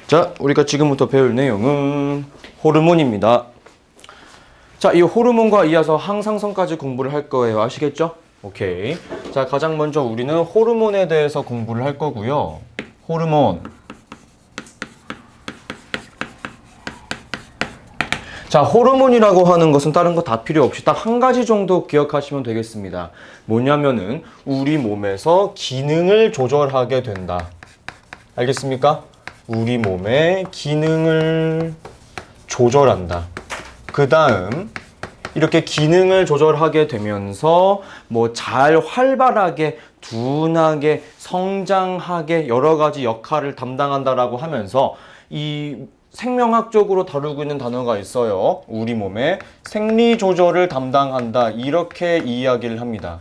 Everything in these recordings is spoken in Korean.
자, 우리가 지금부터 배울 내용은 호르몬입니다. 자, 이 호르몬과 이어서 항상성까지 공부를 할 거예요. 아시겠죠? 오케이. 자, 가장 먼저 우리는 호르몬에 대해서 공부를 할 거고요. 호르몬. 자, 호르몬이라고 하는 것은 다른 거 다 필요 없이 딱 한 가지 정도 기억하시면 되겠습니다. 뭐냐면은 우리 몸에서 기능을 조절하게 된다. 알겠습니까? 우리 몸의 기능을 조절한다. 그 다음 이렇게 기능을 조절하게 되면서 뭐 잘 활발하게 둔하게 성장하게 여러 가지 역할을 담당한다라고 하면서 이 생명학적으로 다루고 있는 단어가 있어요. 우리 몸의 생리 조절을 담당한다. 이렇게 이야기를 합니다.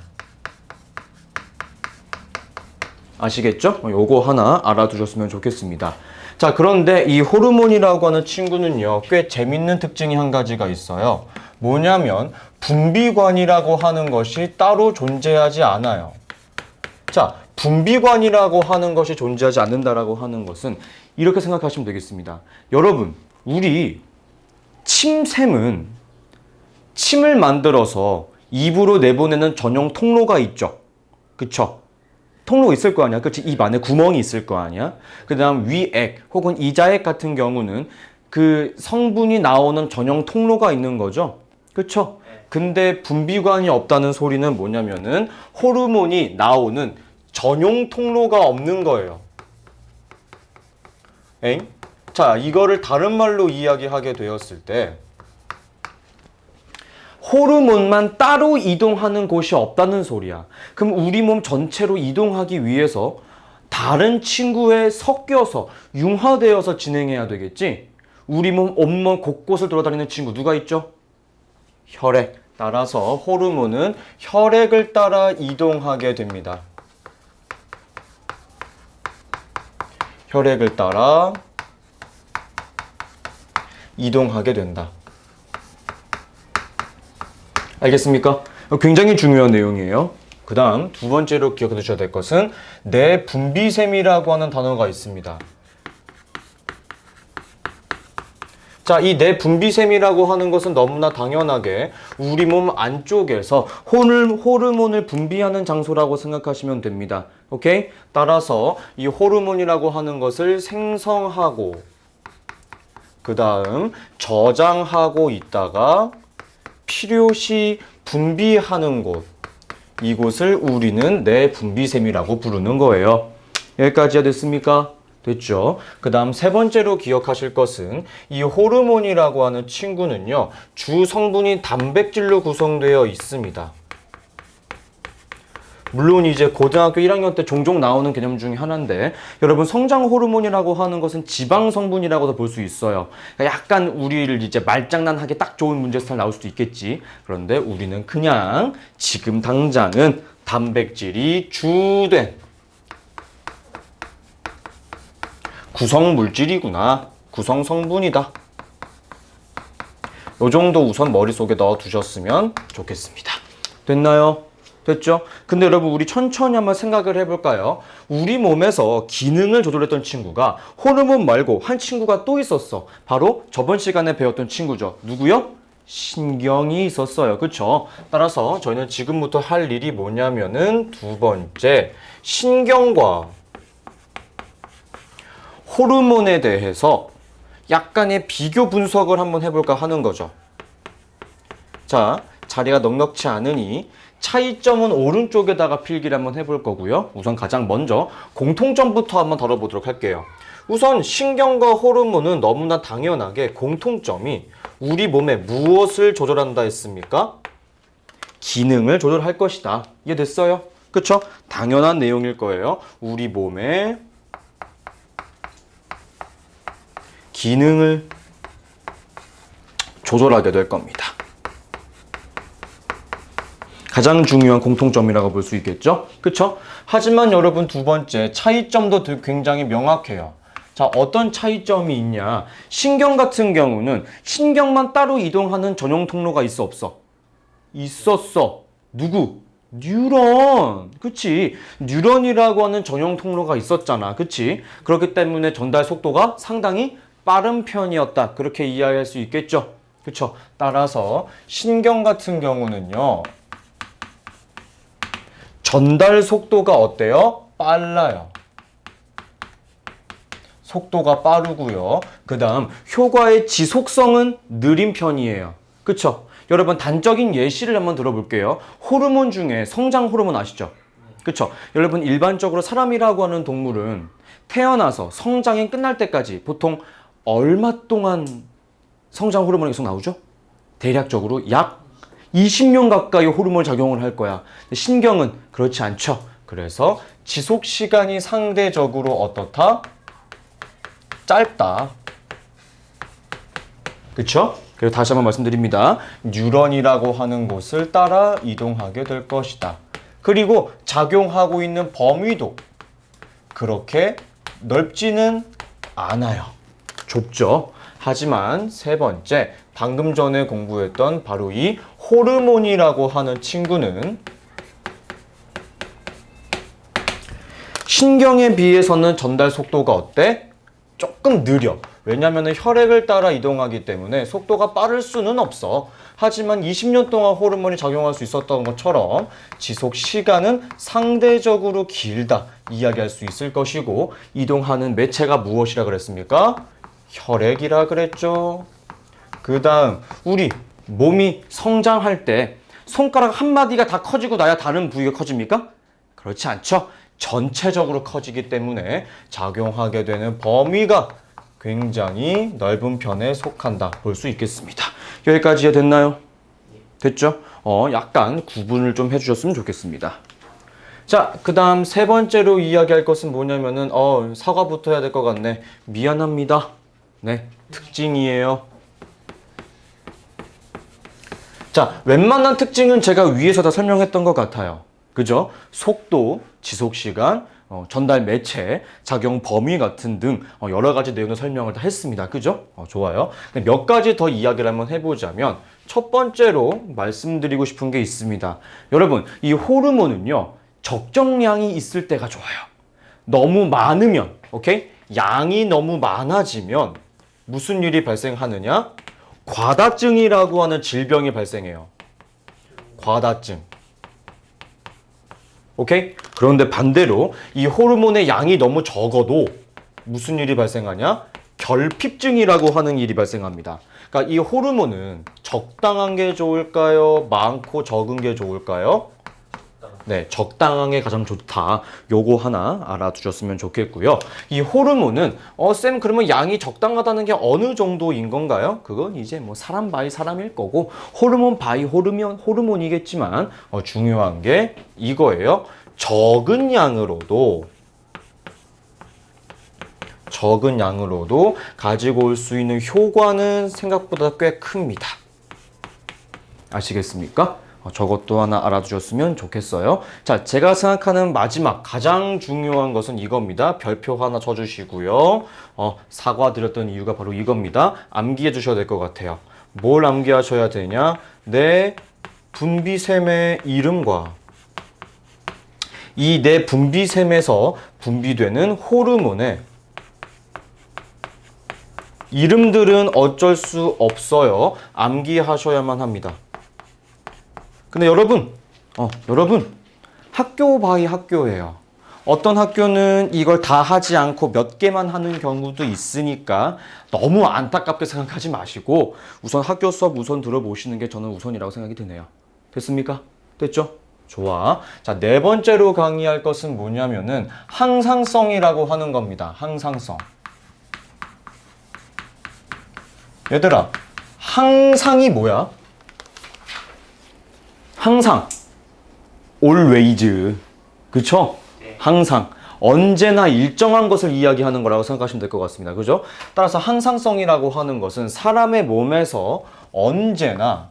아시겠죠? 요거 하나 알아두셨으면 좋겠습니다. 자, 그런데 이 호르몬이라고 하는 친구는요, 꽤 재밌는 특징이 한 가지가 있어요. 뭐냐면 분비관이라고 하는 것이 따로 존재하지 않아요. 자, 분비관이라고 하는 것이 존재하지 않는다라고 하는 것은 이렇게 생각하시면 되겠습니다. 여러분, 우리 침샘은 침을 만들어서 입으로 내보내는 전용 통로가 있죠. 그쵸? 통로 있을 거 아니야. 그치? 입 안에 구멍이 있을 거 아니야. 그 다음 위액 혹은 이자액 같은 경우는 그 성분이 나오는 전용 통로가 있는 거죠. 그쵸? 근데 분비관이 없다는 소리는 뭐냐면은 호르몬이 나오는 전용 통로가 없는 거예요. 엥? 자, 이거를 다른 말로 이야기하게 되었을 때 호르몬만 따로 이동하는 곳이 없다는 소리야. 그럼 우리 몸 전체로 이동하기 위해서 다른 친구에 섞여서 융화되어서 진행해야 되겠지? 우리 몸 온몸 곳곳을 돌아다니는 친구 누가 있죠? 혈액. 따라서 호르몬은 혈액을 따라 이동하게 됩니다. 혈액을 따라 이동하게 된다. 알겠습니까? 굉장히 중요한 내용이에요. 그 다음 두 번째로 기억해 두셔야 될 것은 내분비샘이라고 하는 단어가 있습니다. 자, 이 내분비샘이라고 하는 것은 너무나 당연하게 우리 몸 안쪽에서 호르몬을 분비하는 장소라고 생각하시면 됩니다. 오케이? 따라서 이 호르몬이라고 하는 것을 생성하고 그 다음 저장하고 있다가 필요시 분비하는 곳, 이곳을 우리는 내분비샘이라고 부르는 거예요. 여기까지야 됐습니까? 됐죠? 그 다음 세 번째로 기억하실 것은 이 호르몬이라고 하는 친구는요, 주 성분이 단백질로 구성되어 있습니다. 물론 이제 고등학교 1학년 때 종종 나오는 개념 중에 하나인데, 여러분 성장 호르몬이라고 하는 것은 지방 성분이라고도 볼 수 있어요. 약간 우리를 이제 말장난하게 딱 좋은 문제 스타일 나올 수도 있겠지. 그런데 우리는 그냥 지금 당장은 단백질이 주된 구성 물질이구나, 구성 성분이다. 요 정도 우선 머릿속에 넣어 두셨으면 좋겠습니다. 됐나요? 됐죠? 근데 여러분 우리 천천히 한번 생각을 해볼까요? 우리 몸에서 기능을 조절했던 친구가 호르몬 말고 한 친구가 또 있었어. 바로 저번 시간에 배웠던 친구죠. 누구요? 신경이 있었어요. 그쵸? 따라서 저희는 지금부터 할 일이 뭐냐면은 두 번째, 신경과 호르몬에 대해서 약간의 비교 분석을 한번 해볼까 하는 거죠. 자, 자리가 넉넉치 않으니 차이점은 오른쪽에다가 필기를 한번 해볼 거고요. 우선 가장 먼저 공통점부터 한번 다뤄보도록 할게요. 우선 신경과 호르몬은 너무나 당연하게 공통점이 우리 몸에 무엇을 조절한다 했습니까? 기능을 조절할 것이다. 이해됐어요? 그쵸? 당연한 내용일 거예요. 우리 몸의 기능을 조절하게 될 겁니다. 가장 중요한 공통점이라고 볼 수 있겠죠? 그쵸? 하지만 여러분 두 번째, 차이점도 굉장히 명확해요. 자, 어떤 차이점이 있냐? 신경 같은 경우는 신경만 따로 이동하는 전용 통로가 있어 없어? 있었어. 누구? 뉴런. 그치? 뉴런이라고 하는 전용 통로가 있었잖아. 그치? 그렇기 때문에 전달 속도가 상당히 빠른 편이었다. 그렇게 이해할 수 있겠죠? 그쵸? 따라서 신경 같은 경우는요. 전달 속도가 어때요? 빨라요. 속도가 빠르고요. 그 다음 효과의 지속성은 느린 편이에요. 그쵸? 여러분 단적인 예시를 한번 들어볼게요. 호르몬 중에 성장 호르몬 아시죠? 그쵸? 여러분 일반적으로 사람이라고 하는 동물은 태어나서 성장이 끝날 때까지 보통 얼마 동안 성장 호르몬이 계속 나오죠? 대략적으로 약 20년 가까이 호르몬 작용을 할 거야. 신경은 그렇지 않죠. 그래서 지속 시간이 상대적으로 어떻다? 짧다. 그쵸? 그리고 다시 한번 말씀드립니다. 뉴런이라고 하는 곳을 따라 이동하게 될 것이다. 그리고 작용하고 있는 범위도 그렇게 넓지는 않아요. 좁죠? 하지만 세 번째, 방금 전에 공부했던 바로 이 호르몬이라고 하는 친구는 신경에 비해서는 전달 속도가 어때? 조금 느려. 왜냐하면 혈액을 따라 이동하기 때문에 속도가 빠를 수는 없어. 하지만 20년 동안 호르몬이 작용할 수 있었던 것처럼 지속 시간은 상대적으로 길다 이야기할 수 있을 것이고, 이동하는 매체가 무엇이라 그랬습니까? 혈액이라 그랬죠. 그 다음 우리 몸이 성장할 때 손가락 한 마디가 다 커지고 나야 다른 부위가 커집니까? 그렇지 않죠. 전체적으로 커지기 때문에 작용하게 되는 범위가 굉장히 넓은 편에 속한다 볼 수 있겠습니다. 여기까지 이해됐나요? 됐죠? 약간 구분을 좀 해주셨으면 좋겠습니다. 자, 그 다음 세 번째로 이야기할 것은 뭐냐면은 사과부터 해야 될 것 같네. 미안합니다. 네, 특징이에요. 자, 웬만한 특징은 제가 위에서 다 설명했던 것 같아요. 그죠? 속도, 지속시간, 전달 매체, 작용 범위 같은 등 여러 가지 내용을 설명을 다 했습니다. 그죠? 좋아요. 몇 가지 더 이야기를 한번 해보자면 첫 번째로 말씀드리고 싶은 게 있습니다. 여러분, 이 호르몬은요, 적정량이 있을 때가 좋아요. 너무 많으면, 오케이? 양이 너무 많아지면 무슨 일이 발생하느냐? 과다증이라고 하는 질병이 발생해요. 과다증. 오케이? 그런데 반대로 이 호르몬의 양이 너무 적어도 무슨 일이 발생하냐? 결핍증이라고 하는 일이 발생합니다. 그러니까 이 호르몬은 적당한 게 좋을까요? 많고 적은 게 좋을까요? 네, 적당한 게 가장 좋다. 요거 하나 알아두셨으면 좋겠고요. 이 호르몬은 쌤 그러면 양이 적당하다는 게 어느 정도인 건가요? 그건 이제 뭐 사람 바이 사람일 거고 호르몬 바이 호르몬이겠지만 중요한 게 이거예요. 적은 양으로도 가지고 올 수 있는 효과는 생각보다 꽤 큽니다. 아시겠습니까? 저것도 하나 알아두셨으면 좋겠어요. 자, 제가 생각하는 마지막 가장 중요한 것은 이겁니다. 별표 하나 쳐주시고요. 사과드렸던 이유가 바로 이겁니다. 암기해 주셔야 될 것 같아요. 뭘 암기하셔야 되냐? 내 분비샘의 이름과 이 내 분비샘에서 분비되는 호르몬의 이름들은 어쩔 수 없어요. 암기하셔야만 합니다. 근데 여러분 학교 바이 학교예요. 어떤 학교는 이걸 다 하지 않고 몇 개만 하는 경우도 있으니까 너무 안타깝게 생각하지 마시고 우선 학교 수업 우선 들어보시는 게 저는 우선이라고 생각이 드네요. 됐습니까? 됐죠? 좋아. 자, 네 번째로 강의할 것은 뭐냐면은 항상성이라고 하는 겁니다. 항상성. 얘들아, 항상이 뭐야? 항상. always. 그쵸? 네. 항상. 언제나 일정한 것을 이야기하는 거라고 생각하시면 될 것 같습니다. 그죠? 따라서 항상성이라고 하는 것은 사람의 몸에서 언제나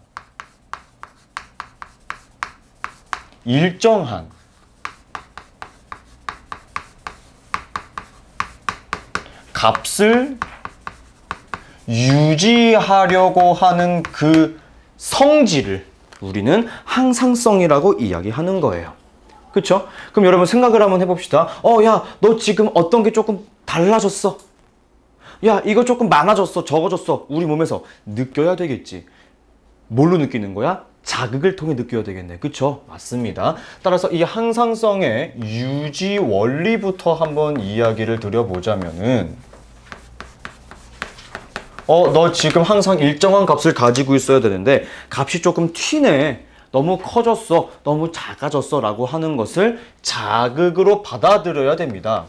일정한 값을 유지하려고 하는 그 성질을 우리는 항상성이라고 이야기하는 거예요. 그쵸? 그럼 여러분 생각을 한번 해봅시다. 야, 너 지금 어떤 게 조금 달라졌어? 야, 이거 조금 많아졌어, 적어졌어. 우리 몸에서 느껴야 되겠지. 뭘로 느끼는 거야? 자극을 통해 느껴야 되겠네. 그쵸? 맞습니다. 따라서 이 항상성의 유지 원리부터 한번 이야기를 드려보자면은, 너 지금 항상 일정한 값을 가지고 있어야 되는데 값이 조금 튀네. 너무 커졌어. 너무 작아졌어. 라고 하는 것을 자극으로 받아들여야 됩니다.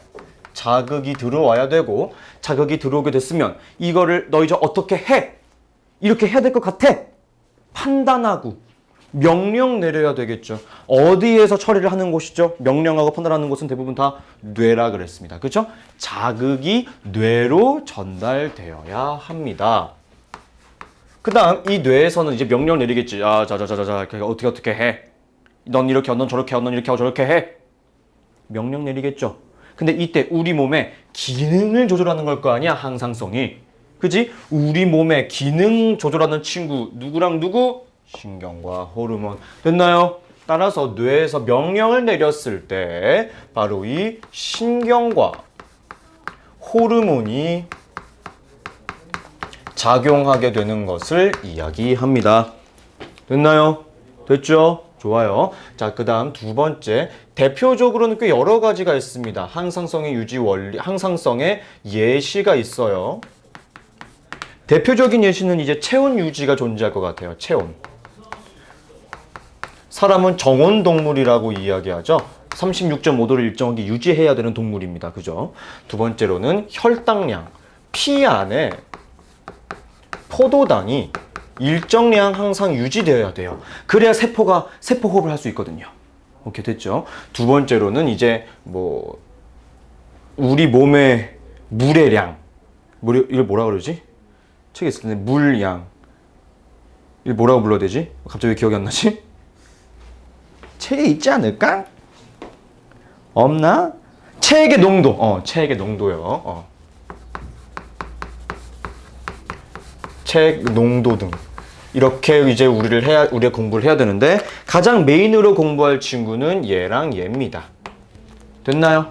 자극이 들어와야 되고, 자극이 들어오게 됐으면 이거를 너 이제 어떻게 해? 이렇게 해야 될 것 같아. 판단하고 명령 내려야 되겠죠. 어디에서 처리를 하는 곳이죠? 명령하고 판단하는 곳은 대부분 다 뇌라 그랬습니다. 그렇죠? 자극이 뇌로 전달되어야 합니다. 그 다음 이 뇌에서는 이제 명령 내리겠지. 자자자자자 어떻게 해. 넌 이렇게 넌 저렇게 넌 이렇게 저렇게 해. 명령 내리겠죠. 근데 이때 우리 몸의 기능을 조절하는 걸 거 아니야, 항상성이. 그지? 우리 몸의 기능 조절하는 친구 누구랑 누구? 신경과 호르몬. 됐나요? 따라서 뇌에서 명령을 내렸을 때 바로 이 신경과 호르몬이 작용하게 되는 것을 이야기합니다. 됐나요? 됐죠? 좋아요. 자, 그 다음 두 번째. 대표적으로는 꽤 여러 가지가 있습니다. 항상성의 유지 원리, 항상성의 예시가 있어요. 대표적인 예시는 이제 체온 유지가 존재할 것 같아요. 체온. 사람은 정온 동물이라고 이야기하죠. 36.5도를 일정하게 유지해야 되는 동물입니다. 그죠? 두 번째로는 혈당량. 피 안에 포도당이 일정량 항상 유지되어야 돼요. 그래야 세포 호흡을 할 수 있거든요. 오케이, 됐죠? 두 번째로는 이제 우리 몸의 물의 량. 이걸 뭐라 그러지? 책에 있을 텐데 물양. 이걸 뭐라고 불러야 되지? 갑자기 왜 기억이 안 나지? 책에 있지 않을까? 없나? 체액의 농도. 체액의 농도요. 체액 농도 등. 이렇게 이제 우리가 공부를 해야 되는데 가장 메인으로 공부할 친구는 얘랑 얘입니다. 됐나요?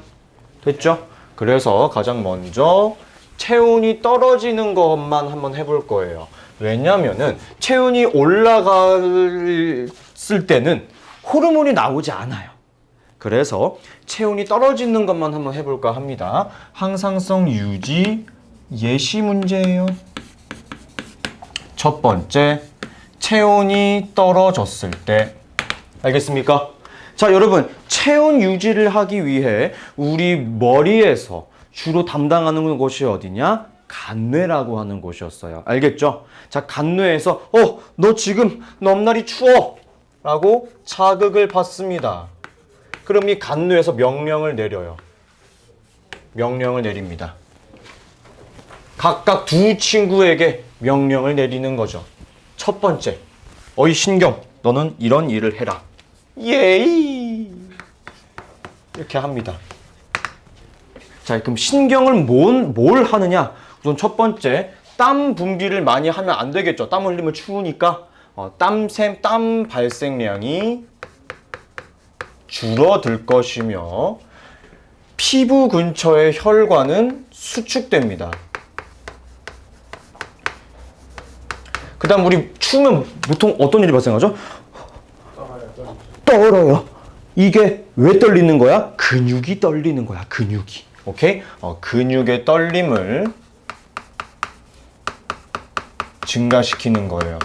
됐죠? 그래서 가장 먼저 체온이 떨어지는 것만 한번 해볼 거예요. 왜냐면은 체온이 올라갔을 때는 호르몬이 나오지 않아요. 그래서 체온이 떨어지는 것만 한번 해볼까 합니다. 항상성 유지 예시 문제예요. 첫 번째, 체온이 떨어졌을 때. 알겠습니까? 자, 여러분, 체온 유지를 하기 위해 우리 머리에서 주로 담당하는 곳이 어디냐? 간뇌라고 하는 곳이었어요. 알겠죠? 자, 간뇌에서 너 지금 넘날이 추워! 라고 자극을 받습니다. 그럼 이 간뇌에서 명령을 내려요. 명령을 내립니다. 각각 두 친구에게 명령을 내리는 거죠. 첫 번째, 어이 신경, 너는 이런 일을 해라. 예이! 이렇게 합니다. 자, 그럼 신경을 뭘 하느냐? 우선 첫 번째, 땀 분비를 많이 하면 안 되겠죠. 땀 흘리면 추우니까 땀 발생량이 줄어들 것이며 피부 근처의 혈관은 수축됩니다. 그 다음 우리 추우면 보통 어떤 일이 발생하죠? 떨어요. 이게 왜 떨리는 거야? 근육이 떨리는 거야. 근육이. 오케이? 근육의 떨림을 증가시키는 거예요.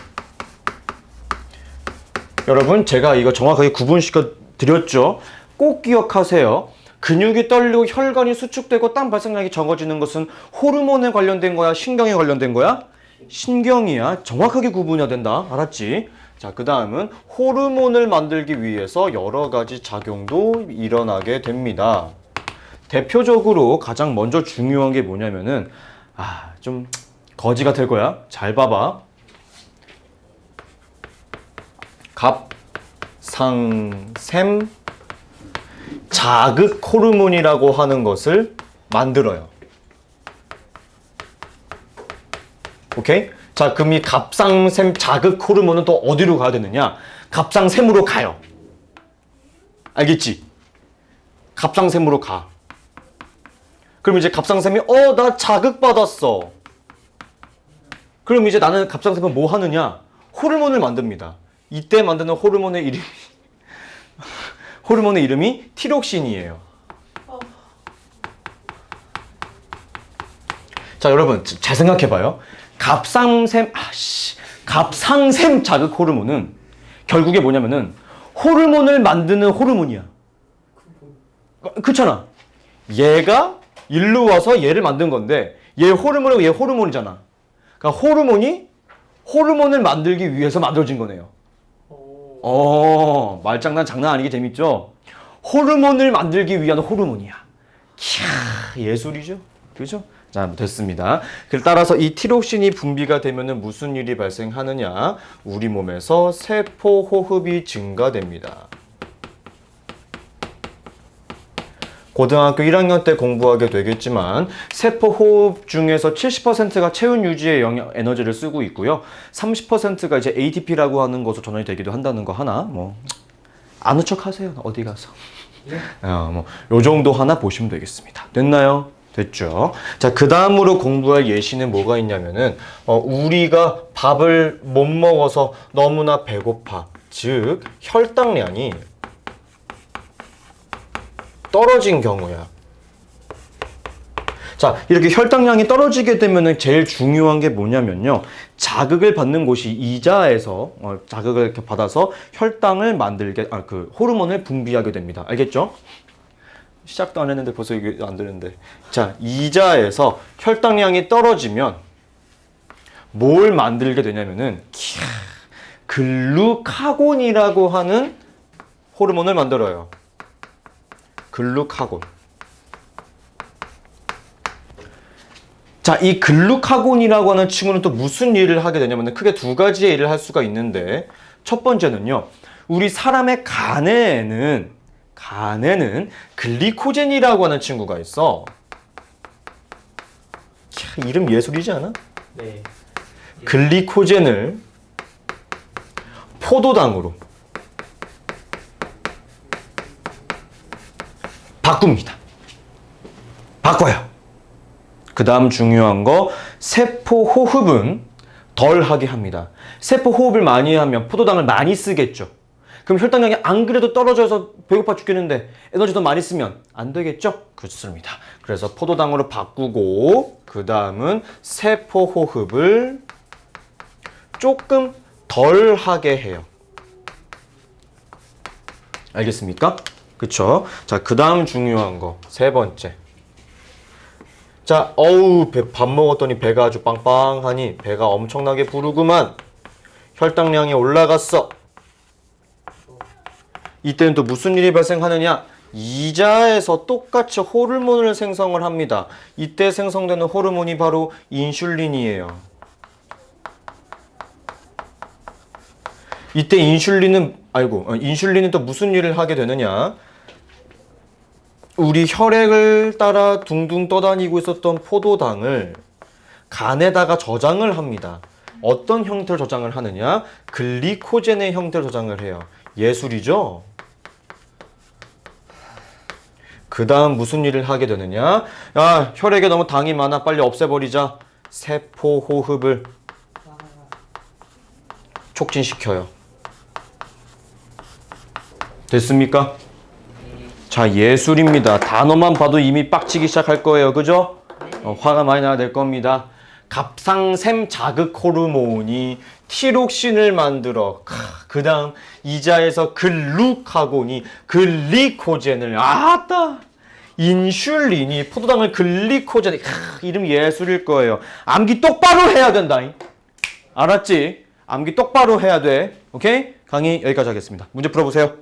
여러분, 제가 이거 정확하게 구분시켜 드렸죠? 꼭 기억하세요. 근육이 떨리고 혈관이 수축되고 땀 발생량이 적어지는 것은 호르몬에 관련된 거야? 신경에 관련된 거야? 신경이야. 정확하게 구분해야 된다. 알았지? 자, 그 다음은 호르몬을 만들기 위해서 여러 가지 작용도 일어나게 됩니다. 대표적으로 가장 먼저 중요한 게 뭐냐면은 좀 거지가 될 거야. 잘 봐봐. 갑상샘 자극 호르몬이라고 하는 것을 만들어요. 오케이? 자, 그럼 이 갑상샘 자극 호르몬은 또 어디로 가야 되느냐? 갑상샘으로 가요. 알겠지? 갑상샘으로 가. 그럼 이제 갑상샘이 나 자극받았어. 그럼 이제 나는 갑상샘은 뭐 하느냐? 호르몬을 만듭니다. 이때 만드는 호르몬의 이름이 티록신이에요. 자, 여러분 잘 생각해봐요. 갑상샘 자극 호르몬은 결국에 뭐냐면은 호르몬을 만드는 호르몬이야. 그렇잖아. 얘가 일로 와서 얘를 만든 건데 얘 호르몬이고 얘 호르몬이잖아. 그러니까 호르몬을 만들기 위해서 만들어진 거네요. 말장난 장난 아니게 재밌죠? 호르몬을 만들기 위한 호르몬이야. 이야, 예술이죠? 그죠? 자, 됐습니다. 따라서 이 티록신이 분비가 되면은 무슨 일이 발생하느냐? 우리 몸에서 세포 호흡이 증가됩니다. 고등학교 1학년 때 공부하게 되겠지만 세포 호흡 중에서 70%가 체온 유지에 에너지를 쓰고 있고요. 30%가 이제 ATP라고 하는 것으로 전환이 되기도 한다는 거 하나 아는 척 하세요. 어디 가서. 네. 요 정도 하나 보시면 되겠습니다. 됐나요? 됐죠? 자, 그 다음으로 공부할 예시는 뭐가 있냐면은 우리가 밥을 못 먹어서 너무나 배고파. 즉 혈당량이 떨어진 경우야. 자, 이렇게 혈당량이 떨어지게 되면은 제일 중요한 게 뭐냐면요. 자극을 받는 곳이 이자에서 자극을 이렇게 받아서 혈당을 만들게 호르몬을 분비하게 됩니다. 알겠죠? 시작도 안 했는데 벌써 이게 안 되는데. 자, 이자에서 혈당량이 떨어지면 뭘 만들게 되냐면은 글루카곤이라고 하는 호르몬을 만들어요. 글루카곤. 자, 이 글루카곤이라고 하는 친구는 또 무슨 일을 하게 되냐면 크게 두 가지의 일을 할 수가 있는데 첫 번째는요. 우리 사람의 간에는 글리코젠이라고 하는 친구가 있어. 이름 예술이지 않아? 네. 글리코젠을 포도당으로 바꿉니다. 바꿔요. 그 다음 중요한 거 세포 호흡은 덜 하게 합니다. 세포 호흡을 많이 하면 포도당을 많이 쓰겠죠. 그럼 혈당량이 안 그래도 떨어져서 배고파 죽겠는데 에너지 더 많이 쓰면 안 되겠죠? 그렇습니다. 그래서 포도당으로 바꾸고 그 다음은 세포 호흡을 조금 덜 하게 해요. 알겠습니까? 그쵸? 자, 그 다음 중요한 거 세 번째. 자, 밥 먹었더니 배가 아주 빵빵하니 배가 엄청나게 부르구만. 혈당량이 올라갔어. 이때는 또 무슨 일이 발생하느냐? 이자에서 똑같이 호르몬을 생성을 합니다. 이때 생성되는 호르몬이 바로 인슐린이에요. 이때 인슐린은 또 무슨 일을 하게 되느냐? 우리 혈액을 따라 둥둥 떠다니고 있었던 포도당을 간에다가 저장을 합니다. 어떤 형태로 저장을 하느냐? 글리코젠의 형태로 저장을 해요. 예술이죠? 그 다음 무슨 일을 하게 되느냐? 야, 혈액에 너무 당이 많아. 빨리 없애버리자. 세포 호흡을 촉진시켜요. 됐습니까? 자, 예술입니다. 단어만 봐도 이미 빡치기 시작할 거예요. 그죠? 화가 많이 나야 될 겁니다. 갑상샘 자극 호르몬이 티록신을 만들어. 그 다음 이자에서 글루카곤이 글리코젠을 인슐린이 포도당을 글리코젠. 이름 예술일 거예요. 암기 똑바로 해야 된다. 알았지? 암기 똑바로 해야 돼. 오케이? 강의 여기까지 하겠습니다. 문제 풀어보세요.